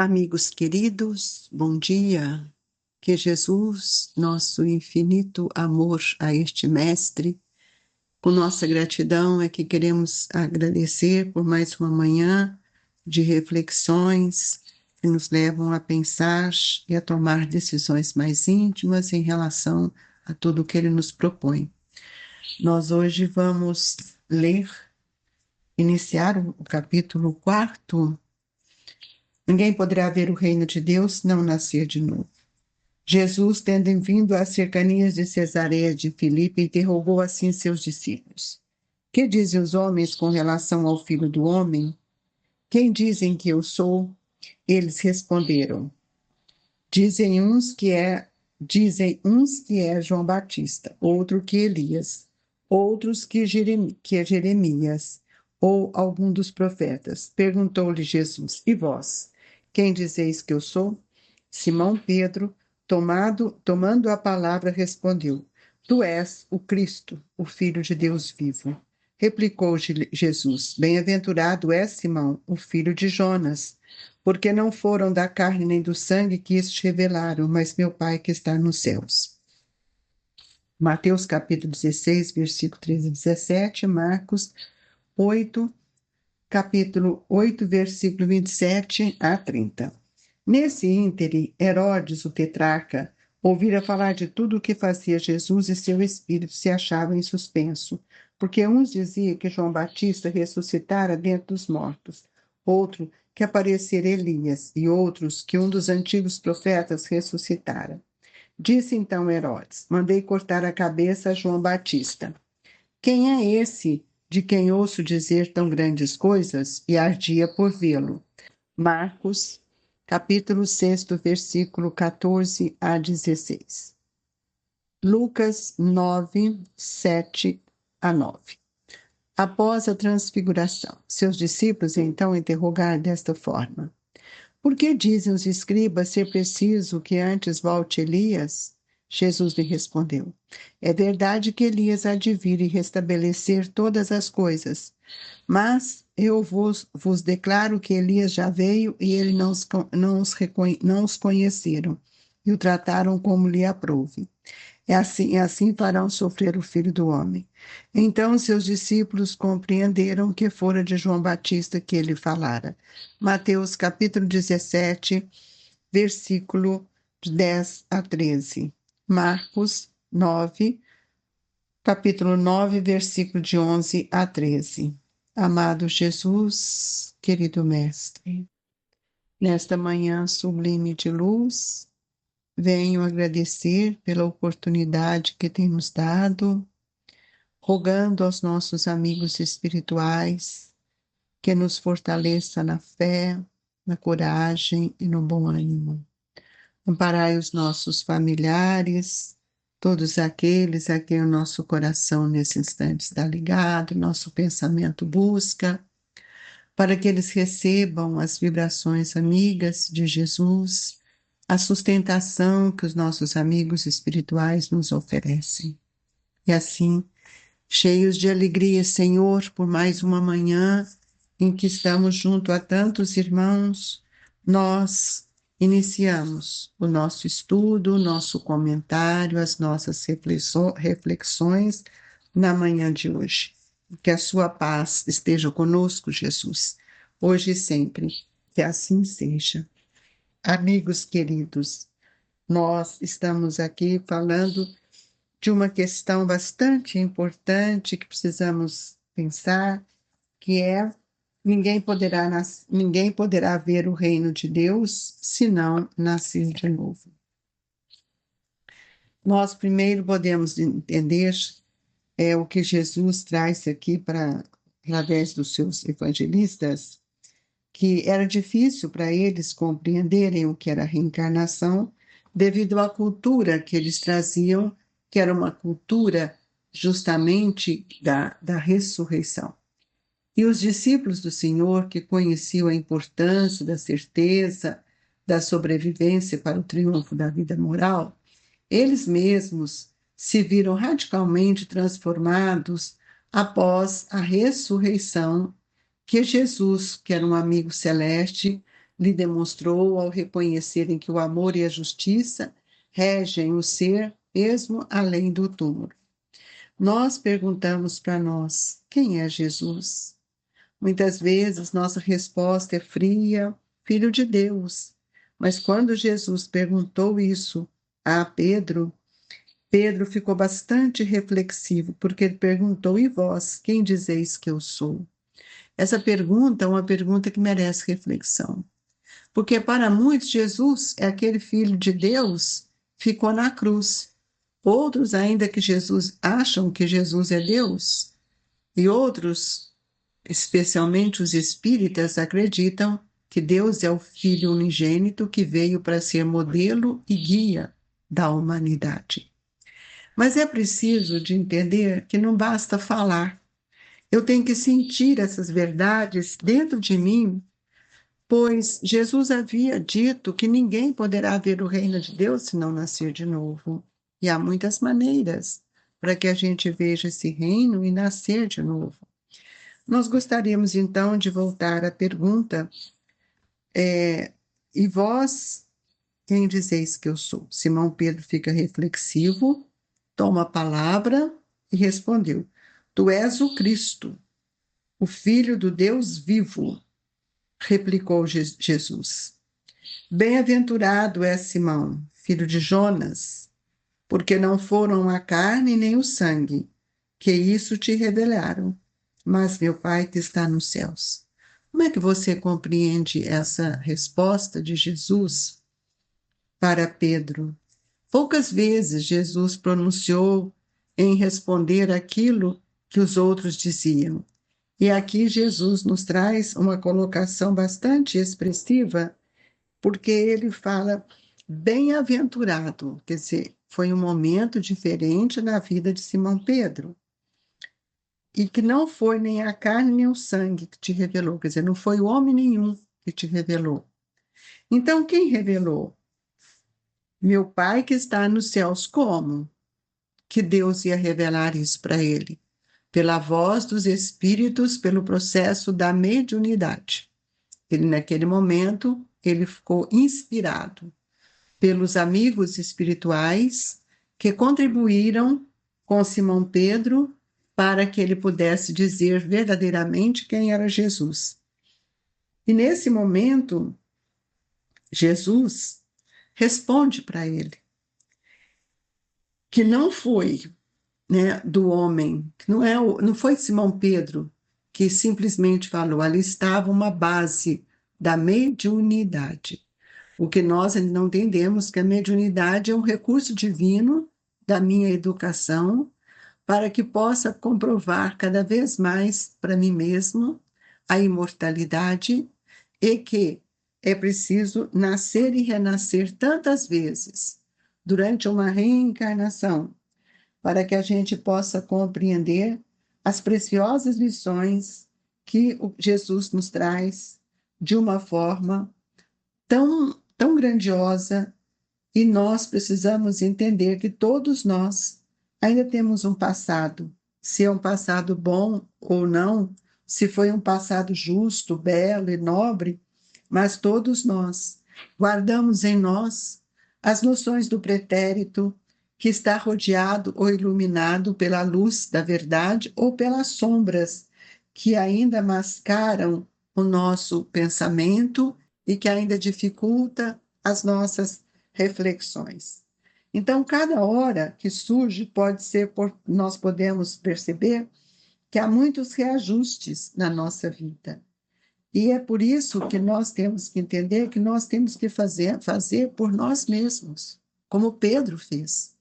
Amigos queridos, bom dia. Que Jesus, nosso infinito amor a este Mestre, com nossa gratidão é que queremos agradecer por mais uma manhã de reflexões que nos levam a pensar e a tomar decisões mais íntimas em relação a tudo o que Ele nos propõe. Nós hoje vamos iniciar o capítulo 4. Ninguém poderá ver o reino de Deus se não nascer de novo. Jesus, tendo vindo às cercanias de Cesareia de Filipe, interrogou assim seus discípulos: Que dizem os homens com relação ao Filho do Homem? Quem dizem que eu sou? Eles responderam: Dizem uns que é João Batista, outro que Elias, outros que é Jeremias, ou algum dos profetas. Perguntou-lhe Jesus: E vós? Quem dizeis que eu sou? Simão Pedro, tomando a palavra, respondeu: Tu és o Cristo, o Filho de Deus vivo. Replicou Jesus: Bem-aventurado és, Simão, o filho de Jonas, porque não foram da carne nem do sangue que isso te revelaram, mas meu Pai que está nos céus. Mateus capítulo 16, versículo 13 e 17, Marcos 8, capítulo 8, versículo 27 a 30. Nesse íntere, Herodes, o tetrarca, ouvira falar de tudo o que fazia Jesus e seu espírito se achava em suspenso, porque uns diziam que João Batista ressuscitara dentre os mortos, outro que aparecera Elias, e outros que um dos antigos profetas ressuscitara. Disse então Herodes: Mandei cortar a cabeça a João Batista. Quem é esse de quem ouço dizer tão grandes coisas? E ardia por vê-lo. Marcos, capítulo 6, versículo 14 a 16. Lucas 9, 7 a 9. Após a transfiguração, seus discípulos então interrogaram desta forma: Por que dizem os escribas ser preciso que antes volte Elias? Jesus lhe respondeu: É verdade que Elias há de vir e restabelecer todas as coisas. Mas eu vos declaro que Elias já veio e ele não os conheceram e o trataram como lhe aprouve. Assim farão sofrer o Filho do Homem. Então seus discípulos compreenderam que fora de João Batista que ele falara. Mateus capítulo 17, versículo 10 a 13. Marcos 9, capítulo 9, versículo de 11 a 13. Amado Jesus, querido Mestre, nesta manhã sublime de luz, venho agradecer pela oportunidade que tem nos dado, rogando aos nossos amigos espirituais que nos fortaleça na fé, na coragem e no bom ânimo. Amparai os nossos familiares, todos aqueles a quem o nosso coração nesse instante está ligado, nosso pensamento busca, para que eles recebam as vibrações amigas de Jesus, a sustentação que os nossos amigos espirituais nos oferecem. E assim, cheios de alegria, Senhor, por mais uma manhã em que estamos junto a tantos irmãos, nós iniciamos o nosso estudo, o nosso comentário, as nossas reflexões na manhã de hoje. Que a sua paz esteja conosco, Jesus, hoje e sempre. Que assim seja. Amigos queridos, nós estamos aqui falando de uma questão bastante importante que precisamos pensar, que é ninguém poderá ver o reino de Deus se não nascer de novo. Nós primeiro podemos entender o que Jesus traz aqui através dos seus evangelistas, que era difícil para eles compreenderem o que era reencarnação, devido à cultura que eles traziam, que era uma cultura justamente da ressurreição. E os discípulos do Senhor, que conheciam a importância da certeza da sobrevivência para o triunfo da vida moral, eles mesmos se viram radicalmente transformados após a ressurreição que Jesus, que era um amigo celeste, lhe demonstrou ao reconhecerem que o amor e a justiça regem o ser mesmo além do túmulo. Nós perguntamos para nós: quem é Jesus? Muitas vezes nossa resposta é fria, filho de Deus. Mas quando Jesus perguntou isso a Pedro, Pedro ficou bastante reflexivo, porque ele perguntou: e vós, quem dizeis que eu sou? Essa pergunta é uma pergunta que merece reflexão, porque para muitos Jesus é aquele filho de Deus que ficou na cruz. Outros ainda que Jesus acham que Jesus é Deus, e outros, especialmente os espíritas, acreditam que Deus é o Filho unigênito que veio para ser modelo e guia da humanidade. Mas é preciso de entender que não basta falar. Eu tenho que sentir essas verdades dentro de mim, pois Jesus havia dito que ninguém poderá ver o reino de Deus se não nascer de novo. E há muitas maneiras para que a gente veja esse reino e nascer de novo. Nós gostaríamos então de voltar à pergunta: e vós, quem dizeis que eu sou? Simão Pedro fica reflexivo, toma a palavra e respondeu: Tu és o Cristo, o Filho do Deus vivo, replicou Jesus. Bem-aventurado és Simão, filho de Jonas, porque não foram a carne nem o sangue que isso te revelaram, mas meu Pai que está nos céus. Como é que você compreende essa resposta de Jesus para Pedro? Poucas vezes Jesus pronunciou em responder aquilo que os outros diziam. E aqui Jesus nos traz uma colocação bastante expressiva, porque ele fala bem-aventurado, quer dizer, foi um momento diferente na vida de Simão Pedro. E que não foi nem a carne nem o sangue que te revelou, quer dizer, não foi homem nenhum que te revelou. Então, quem revelou? Meu Pai que está nos céus. Como que Deus ia revelar isso para ele? Pela voz dos espíritos, pelo processo da mediunidade. Ele, naquele momento, ele ficou inspirado pelos amigos espirituais que contribuíram com Simão Pedro para que ele pudesse dizer verdadeiramente quem era Jesus. E nesse momento, Jesus responde para ele que não foi, né, do homem, que não foi Simão Pedro que simplesmente falou, ali estava uma base da mediunidade. O que nós não entendemos que a mediunidade é um recurso divino da minha educação para que possa comprovar cada vez mais para mim mesmo a imortalidade e que é preciso nascer e renascer tantas vezes durante uma reencarnação para que a gente possa compreender as preciosas lições que Jesus nos traz de uma forma tão grandiosa, e nós precisamos entender que todos nós ainda temos um passado, se é um passado bom ou não, se foi um passado justo, belo e nobre, mas todos nós guardamos em nós as noções do pretérito, que está rodeado ou iluminado pela luz da verdade ou pelas sombras que ainda mascaram o nosso pensamento e que ainda dificulta as nossas reflexões. Então, cada hora que surge pode ser, nós podemos perceber que há muitos reajustes na nossa vida. E é por isso que nós temos que entender que nós temos que fazer por nós mesmos, como Pedro fez.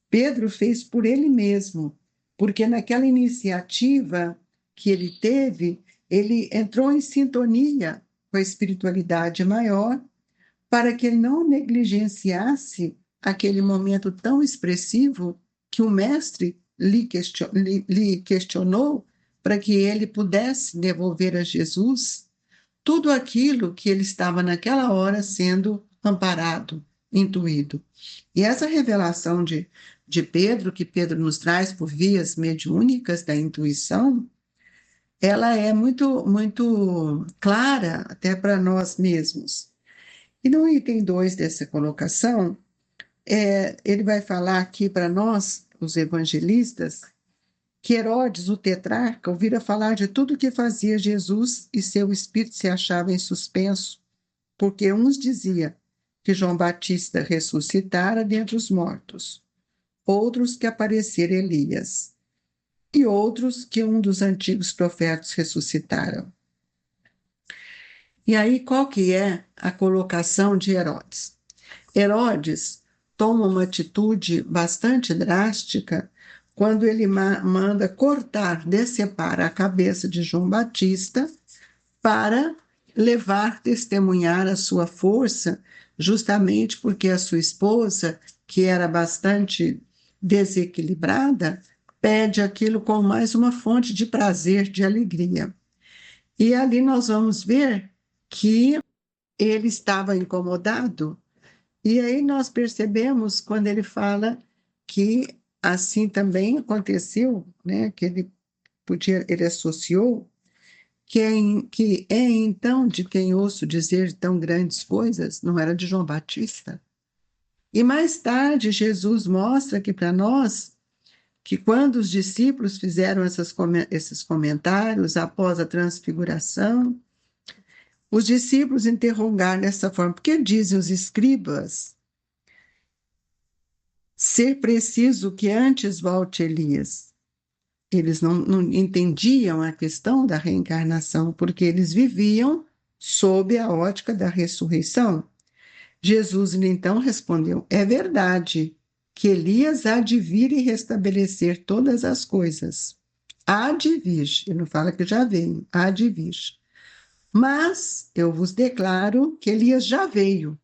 Pedro fez por ele mesmo, porque naquela iniciativa que ele teve, ele entrou em sintonia com a espiritualidade maior, para que ele não negligenciasse aquele momento tão expressivo que o mestre lhe questionou, para que ele pudesse devolver a Jesus tudo aquilo que ele estava naquela hora sendo amparado, intuído. E essa revelação de Pedro, que Pedro nos traz por vias mediúnicas da intuição, ela é muito clara até para nós mesmos. E no item 2 dessa colocação, ele vai falar aqui para nós, os evangelistas, que Herodes, o tetrarca, ouvira falar de tudo o que fazia Jesus e seu espírito se achava em suspenso, porque uns dizia que João Batista ressuscitara dentre os mortos, outros que aparecera Elias, e outros que um dos antigos profetas ressuscitaram. E aí, qual que é a colocação de Herodes? Herodes toma uma atitude bastante drástica quando ele manda cortar, decepar a cabeça de João Batista para levar, testemunhar a sua força, justamente porque a sua esposa, que era bastante desequilibrada, pede aquilo como mais uma fonte de prazer, de alegria. E ali nós vamos ver que ele estava incomodado, e aí nós percebemos quando ele fala que assim também aconteceu, né, que ele associou que é então de quem ouço dizer tão grandes coisas, não era de João Batista. E mais tarde Jesus mostra aqui para nós que quando os discípulos fizeram esses comentários após a transfiguração, os discípulos interrogaram dessa forma: por que dizem os escribas ser preciso que antes volte Elias? Eles não entendiam a questão da reencarnação, porque eles viviam sob a ótica da ressurreição. Jesus então respondeu: é verdade que Elias há de vir e restabelecer todas as coisas. Há de vir, ele não fala que já veio, há de vir. Mas eu vos declaro que Elias já veio,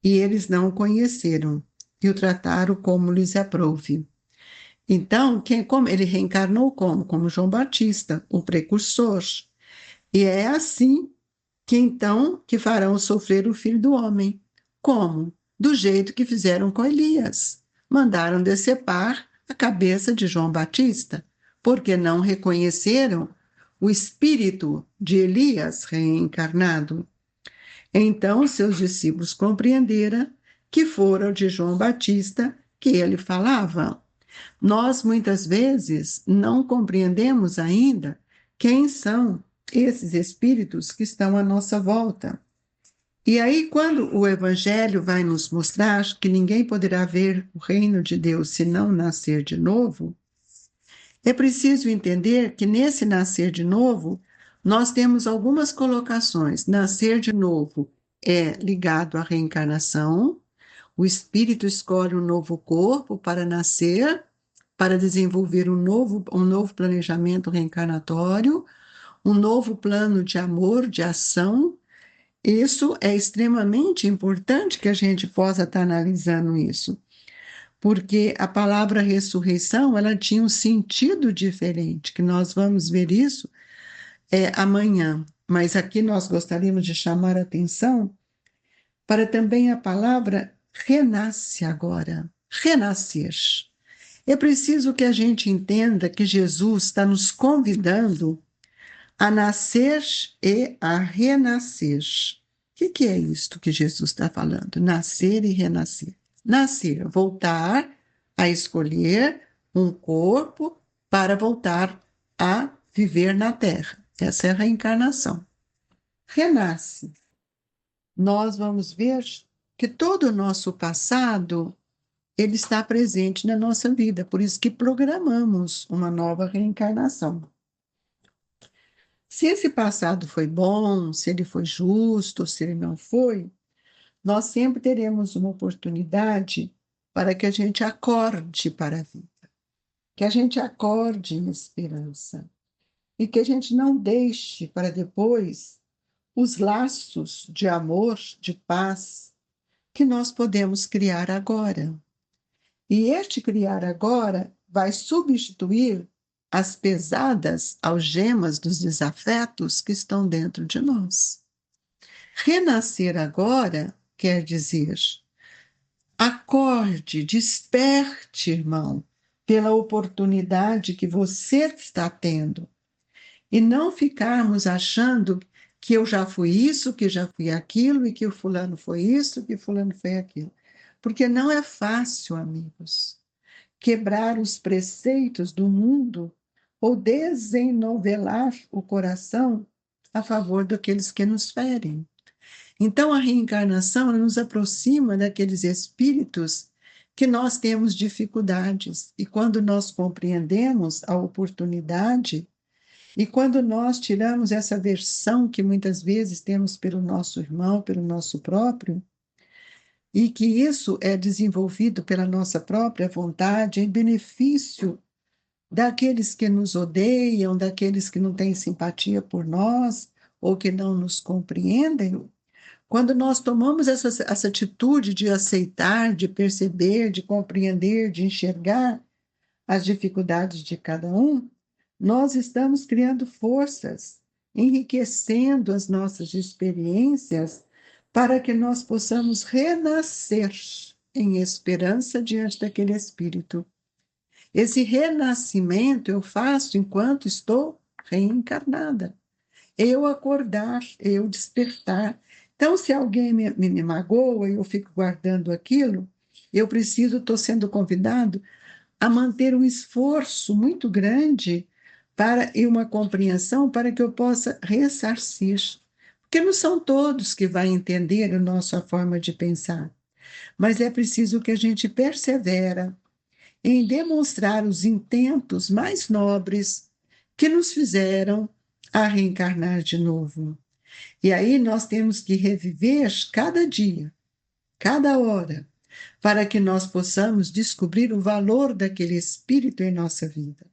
e eles não o conheceram, e o trataram como lhes aprouve. Então, como ele reencarnou como? Como João Batista, o precursor. E é assim que então que farão sofrer o Filho do Homem. Como? Do jeito que fizeram com Elias. Mandaram decepar a cabeça de João Batista, porque não reconheceram o espírito de Elias reencarnado. Então seus discípulos compreenderam que fora de João Batista que ele falava. Nós, muitas vezes, não compreendemos ainda quem são esses espíritos que estão à nossa volta. E aí, quando o Evangelho vai nos mostrar que ninguém poderá ver o reino de Deus se não nascer de novo, é preciso entender que nesse nascer de novo, nós temos algumas colocações. Nascer de novo é ligado à reencarnação, o espírito escolhe um novo corpo para nascer, para desenvolver um novo planejamento reencarnatório, um novo plano de amor, de ação. Isso é extremamente importante que a gente possa estar analisando isso, porque a palavra ressurreição, ela tinha um sentido diferente, que nós vamos ver isso amanhã. Mas aqui nós gostaríamos de chamar a atenção para também a palavra renasce agora, renascer. É preciso que a gente entenda que Jesus está nos convidando a nascer e a renascer. O que é isto que Jesus está falando? Nascer e renascer. Nascer, voltar a escolher um corpo para voltar a viver na Terra. Essa é a reencarnação. Renasce. Nós vamos ver que todo o nosso passado ele está presente na nossa vida, por isso que programamos uma nova reencarnação. Se esse passado foi bom, se ele foi justo, se ele não foi, nós sempre teremos uma oportunidade para que a gente acorde para a vida, que a gente acorde em esperança e que a gente não deixe para depois os laços de amor, de paz que nós podemos criar agora. E este criar agora vai substituir as pesadas algemas dos desafetos que estão dentro de nós. Renascer agora quer dizer acorde, desperte, irmão, pela oportunidade que você está tendo. e não ficarmos achando que eu já fui isso, que já fui aquilo, e que o fulano foi isso, que o fulano foi aquilo. Porque não é fácil, amigos, quebrar os preceitos do mundo ou desenovelar o coração a favor daqueles que nos ferem. Então, a reencarnação nos aproxima daqueles espíritos que nós temos dificuldades. E quando nós compreendemos a oportunidade, e quando nós tiramos essa versão que muitas vezes temos pelo nosso irmão, pelo nosso próprio, e que isso é desenvolvido pela nossa própria vontade, em benefício daqueles que nos odeiam, daqueles que não têm simpatia por nós, ou que não nos compreendem, quando nós tomamos essa atitude de aceitar, de perceber, de compreender, de enxergar as dificuldades de cada um, nós estamos criando forças, enriquecendo as nossas experiências para que nós possamos renascer em esperança diante daquele espírito. Esse renascimento eu faço enquanto estou reencarnada. Eu acordar, eu despertar. Então, se alguém me magoa e eu fico guardando aquilo, eu preciso, estou sendo convidado a manter um esforço muito grande para e uma compreensão para que eu possa ressarcir. Porque não são todos que vão entender a nossa forma de pensar, mas é preciso que a gente persevera em demonstrar os intentos mais nobres que nos fizeram a reencarnar de novo. E aí nós temos que reviver cada dia, cada hora, para que nós possamos descobrir o valor daquele espírito em nossa vida.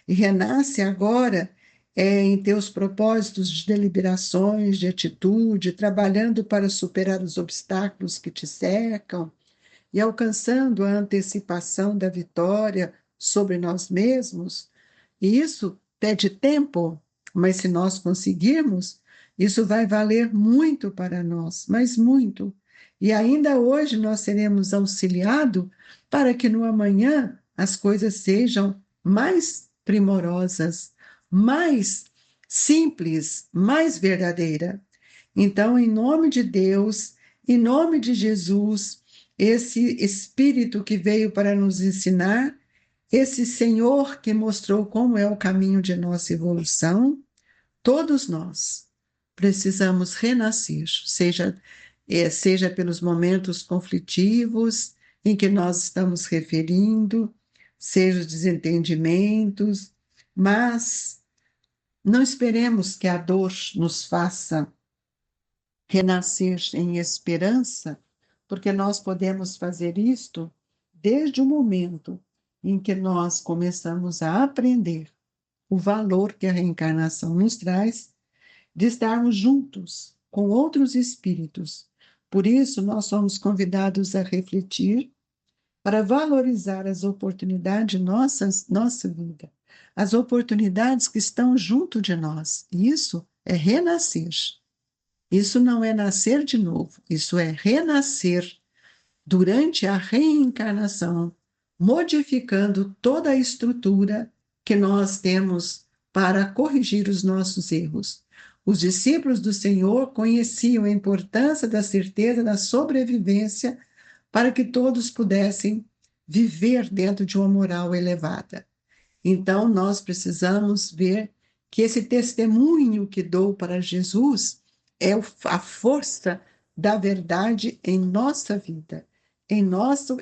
E renasce agora em teus propósitos de deliberações, de atitude, trabalhando para superar os obstáculos que te cercam e alcançando a antecipação da vitória sobre nós mesmos. E isso pede tempo, mas se nós conseguirmos, isso vai valer muito para nós, mas muito. E ainda hoje nós seremos auxiliados para que no amanhã as coisas sejam mais primorosas, mais simples, mais verdadeira. Então, em nome de Deus, em nome de Jesus, esse Espírito que veio para nos ensinar, esse Senhor que mostrou como é o caminho de nossa evolução, todos nós precisamos renascer, seja pelos momentos conflitivos em que nós estamos referindo, seja os desentendimentos, mas não esperemos que a dor nos faça renascer em esperança, porque nós podemos fazer isto desde o momento em que nós começamos a aprender o valor que a reencarnação nos traz, de estarmos juntos com outros espíritos. Por isso, nós somos convidados a refletir para valorizar as oportunidades de nossa vida, as oportunidades que estão junto de nós. Isso é renascer. Isso não é nascer de novo, isso é renascer durante a reencarnação, modificando toda a estrutura que nós temos para corrigir os nossos erros. Os discípulos do Senhor conheciam a importância da certeza da sobrevivência para que todos pudessem viver dentro de uma moral elevada. Então, nós precisamos ver que esse testemunho que dou para Jesus é a força da verdade em nossa vida, em nossa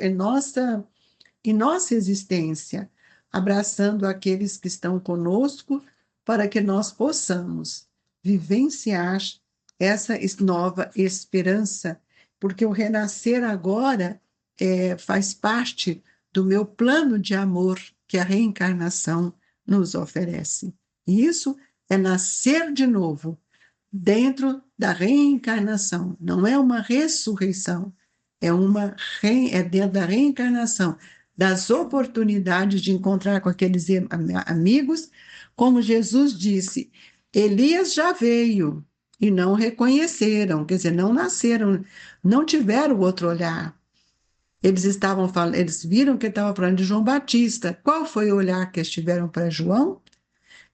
existência, abraçando aqueles que estão conosco para que nós possamos vivenciar essa nova esperança, porque o renascer agora faz parte do meu plano de amor que a reencarnação nos oferece. E isso é nascer de novo, dentro da reencarnação. Não é uma ressurreição, é dentro da reencarnação, das oportunidades de encontrar com aqueles amigos, como Jesus disse, Elias já veio e não reconheceram, quer dizer, não nasceram, não tiveram outro olhar. Eles viram que estava falando de João Batista. Qual foi o olhar que eles tiveram para João?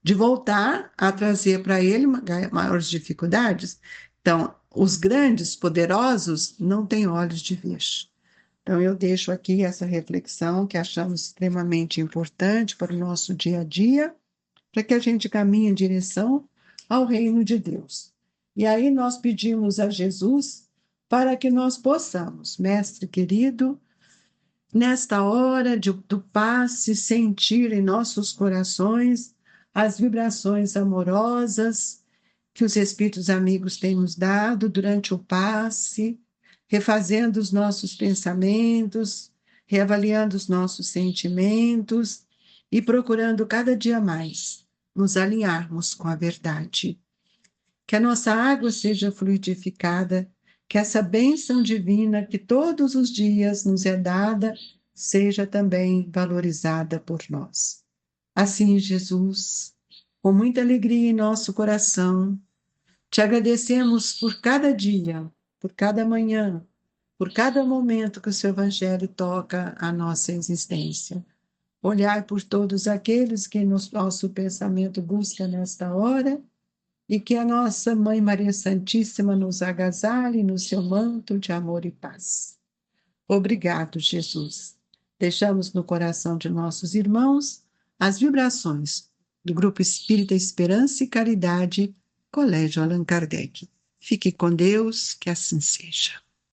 de voltar a trazer para ele maiores dificuldades. Então, os grandes, poderosos, não têm olhos de ver. Então, eu deixo aqui essa reflexão que achamos extremamente importante para o nosso dia a dia, para que a gente caminhe em direção ao reino de Deus. E aí nós pedimos a Jesus para que nós possamos, Mestre querido, nesta hora do passe, sentir em nossos corações as vibrações amorosas que os Espíritos amigos têm nos dado durante o passe, refazendo os nossos pensamentos, reavaliando os nossos sentimentos e procurando cada dia mais nos alinharmos com a verdade. Que a nossa água seja fluidificada, que essa bênção divina que todos os dias nos é dada seja também valorizada por nós. Assim, Jesus, com muita alegria em nosso coração, te agradecemos por cada dia, por cada manhã, por cada momento que o seu Evangelho toca a nossa existência. Olhar por todos aqueles que no nosso pensamento busca nesta hora e que a nossa Mãe Maria Santíssima nos agasalhe no seu manto de amor e paz. Obrigado, Jesus. Deixamos no coração de nossos irmãos as vibrações do Grupo Espírita Esperança e Caridade, Colégio Allan Kardec. Fique com Deus, que assim seja.